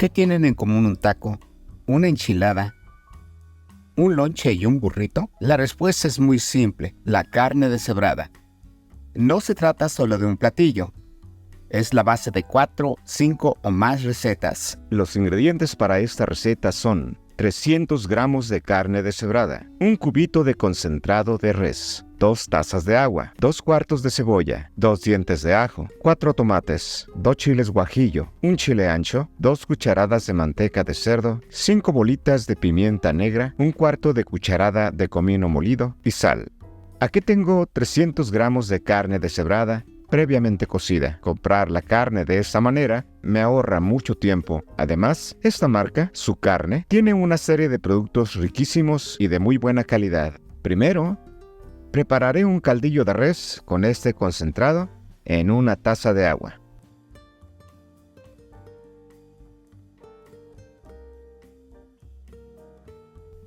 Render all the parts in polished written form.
¿Qué tienen en común un taco, una enchilada, un lonche y un burrito? La respuesta es muy simple: la carne deshebrada. No se trata solo de un platillo. Es la base de 4, 5 o más recetas. Los ingredientes para esta receta son 300 gramos de carne deshebrada, un cubito de concentrado de res, 2 tazas de agua, 2 cuartos de cebolla, 2 dientes de ajo, 4 tomates, 2 chiles guajillo, un chile ancho, 2 cucharadas de manteca de cerdo, 5 bolitas de pimienta negra, un cuarto de cucharada de comino molido y sal. Aquí tengo 300 gramos de carne deshebrada previamente cocida. Comprar la carne de esta manera me ahorra mucho tiempo. Además, esta marca, Su Carne, tiene una serie de productos riquísimos y de muy buena calidad. Primero, prepararé un caldillo de res con este concentrado en una taza de agua.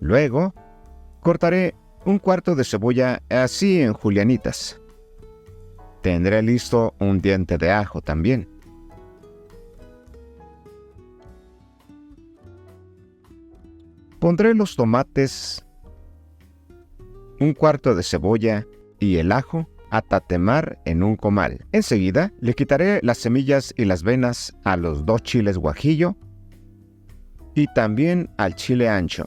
Luego, cortaré un cuarto de cebolla así en julianitas. Tendré listo un diente de ajo también. Pondré los tomates, un cuarto de cebolla y el ajo a tatemar en un comal. Enseguida le quitaré las semillas y las venas a los 2 chiles guajillo y también al chile ancho.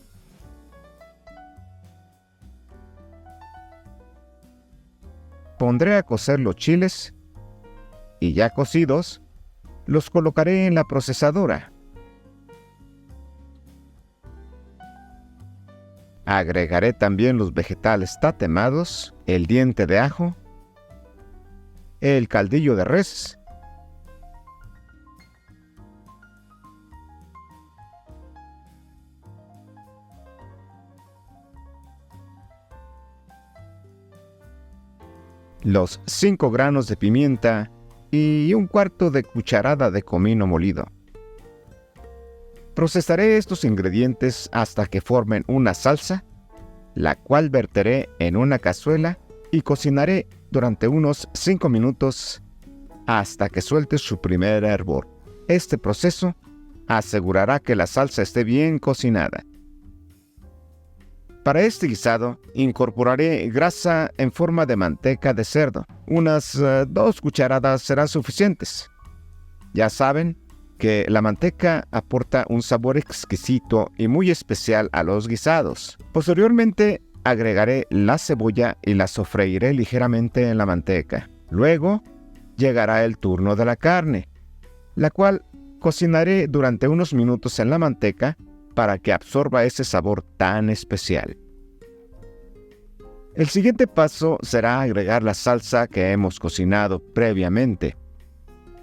Pondré a cocer los chiles y ya cocidos, los colocaré en la procesadora. Agregaré también los vegetales tatemados, el diente de ajo, el caldillo de res, los 5 granos de pimienta y un cuarto de cucharada de comino molido. Procesaré estos ingredientes hasta que formen una salsa, la cual verteré en una cazuela y cocinaré durante unos 5 minutos hasta que suelte su primer hervor. Este proceso asegurará que la salsa esté bien cocinada. Para este guisado, incorporaré grasa en forma de manteca de cerdo. Unas 2 cucharadas serán suficientes. Ya saben que la manteca aporta un sabor exquisito y muy especial a los guisados. Posteriormente, agregaré la cebolla y la sofreiré ligeramente en la manteca. Luego, llegará el turno de la carne, la cual cocinaré durante unos minutos en la manteca para que absorba ese sabor tan especial. El siguiente paso será agregar la salsa que hemos cocinado previamente.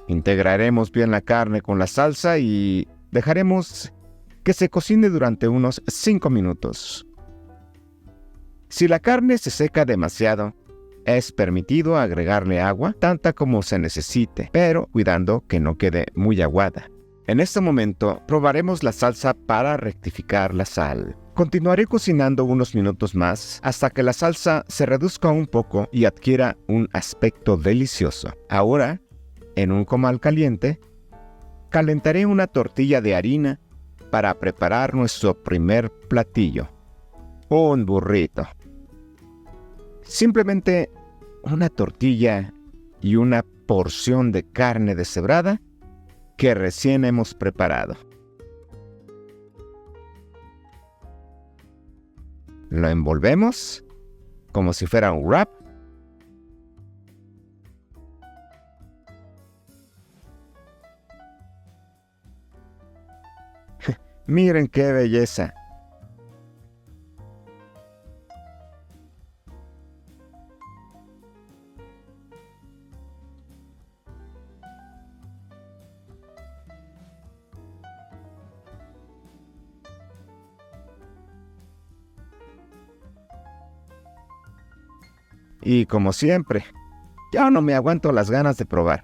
Integraremos bien la carne con la salsa y dejaremos que se cocine durante unos 5 minutos. Si la carne se seca demasiado, es permitido agregarle agua, tanta como se necesite, pero cuidando que no quede muy aguada. En este momento, probaremos la salsa para rectificar la sal. Continuaré cocinando unos minutos más hasta que la salsa se reduzca un poco y adquiera un aspecto delicioso. Ahora, en un comal caliente, calentaré una tortilla de harina para preparar nuestro primer platillo, un burrito. Simplemente una tortilla y una porción de carne deshebrada que recién hemos preparado. Lo envolvemos como si fuera un wrap. Miren qué belleza. Y como siempre, ya no me aguanto las ganas de probar.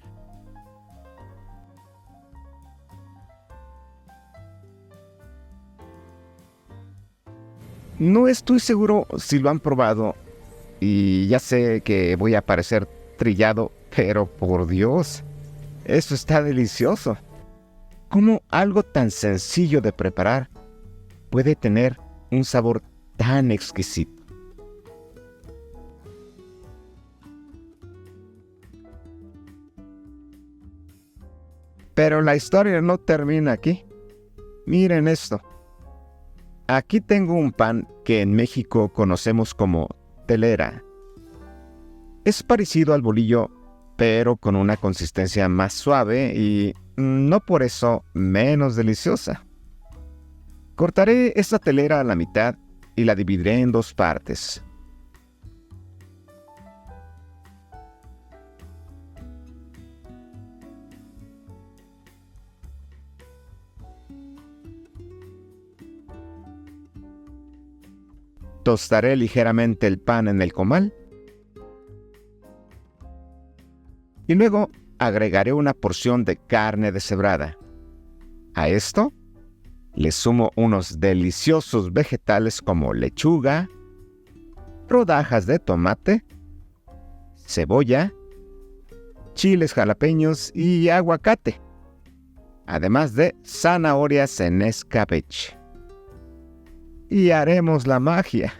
No estoy seguro si lo han probado y ya sé que voy a parecer trillado, pero por Dios, eso está delicioso. ¿Cómo algo tan sencillo de preparar puede tener un sabor tan exquisito? Pero la historia no termina aquí. Miren esto. Aquí tengo un pan que en México conocemos como telera. Es parecido al bolillo, pero con una consistencia más suave y no por eso menos deliciosa. Cortaré esta telera a la mitad y la dividiré en dos partes. Tostaré ligeramente el pan en el comal y luego agregaré una porción de carne deshebrada. A esto le sumo unos deliciosos vegetales como lechuga, rodajas de tomate, cebolla, chiles jalapeños y aguacate, además de zanahorias en escabeche. Y haremos la magia.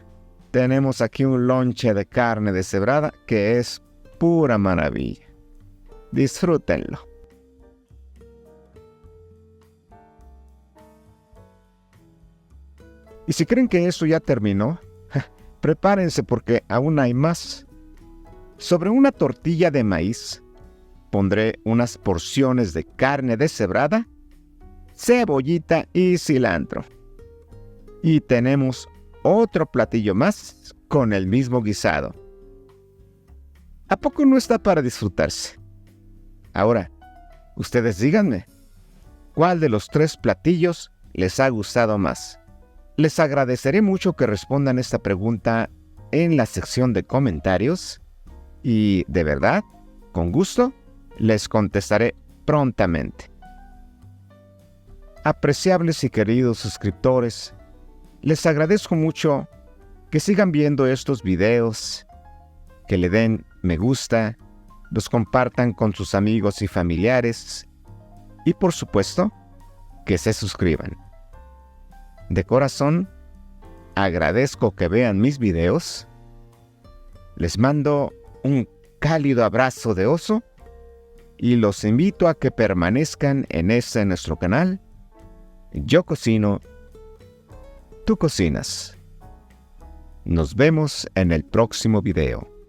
Tenemos aquí un lonche de carne deshebrada que es pura maravilla. Disfrútenlo. Y si creen que eso ya terminó, prepárense porque aún hay más. Sobre una tortilla de maíz pondré unas porciones de carne deshebrada, cebollita y cilantro. Y tenemos otro platillo más con el mismo guisado. ¿A poco no está para disfrutarse? Ahora, ustedes díganme, ¿cuál de los 3 platillos les ha gustado más? Les agradeceré mucho que respondan esta pregunta en la sección de comentarios y, de verdad, con gusto, les contestaré prontamente. Apreciables y queridos suscriptores, les agradezco mucho que sigan viendo estos videos, que le den me gusta, los compartan con sus amigos y familiares y, por supuesto, que se suscriban. De corazón, agradezco que vean mis videos. Les mando un cálido abrazo de oso y los invito a que permanezcan en nuestro canal. Yo cocino, tú cocinas. Nos vemos en el próximo video.